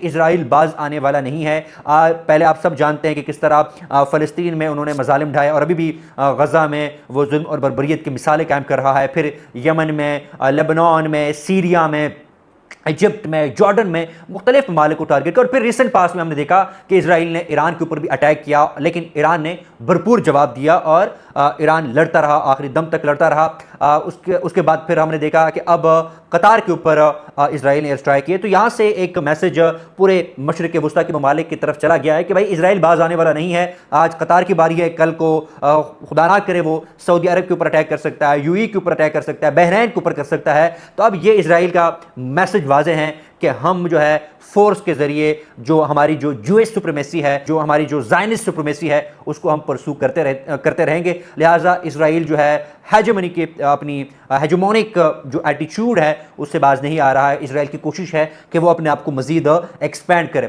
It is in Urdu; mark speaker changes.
Speaker 1: اسرائیل باز آنے والا نہیں ہے۔ پہلے آپ سب جانتے ہیں کہ کس طرح فلسطین میں انہوں نے مظالم ڈھائے اور ابھی بھی غزہ میں وہ ظلم اور بربریت کی مثالیں قائم کر رہا ہے، پھر یمن میں، لبنان میں، سیریا میں، ایجپٹ میں، جارڈن میں، مختلف ممالک کو ٹارگٹ کیا۔ اور پھر ریسنٹ پاس میں ہم نے دیکھا کہ اسرائیل نے ایران کے اوپر بھی اٹیک کیا، لیکن ایران نے بھرپور جواب دیا اور ایران لڑتا رہا، آخری دم تک لڑتا رہا۔ اس کے بعد پھر ہم نے دیکھا کہ اب قطار کے اوپر اسرائیل نے ایئر اسٹرائک کیے۔ تو یہاں سے ایک میسج پورے مشرق وسطیٰ کے ممالک کی طرف چلا گیا ہے کہ بھائی اسرائیل باز آنے والا نہیں ہے، آج قطار کی باری ہے، کل کو خدا نہ کرے وہ سعودی عرب کے اوپر اٹیک کر سکتا ہے، کے اوپر اٹیک کر سکتا ہے، بحرین کے اوپر کر سکتا ہے۔ تو اب یہ اسرائیل کا میسج واضح ہے کہ ہم جو ہے فورس کے ذریعے جو ہماری جو جوئش سپریمیسی ہے، جو ہماری جو زائنسٹ سپریمیسی ہے، اس کو ہم پرسو کرتے رہیں گے۔ لہٰذا اسرائیل جو ہے ہیجمنی کے اپنی ہیجمونک جو ایٹیچیوڈ ہے اس سے باز نہیں آ رہا ہے۔ اسرائیل کی کوشش ہے کہ وہ اپنے آپ کو مزید ایکسپینڈ کرے۔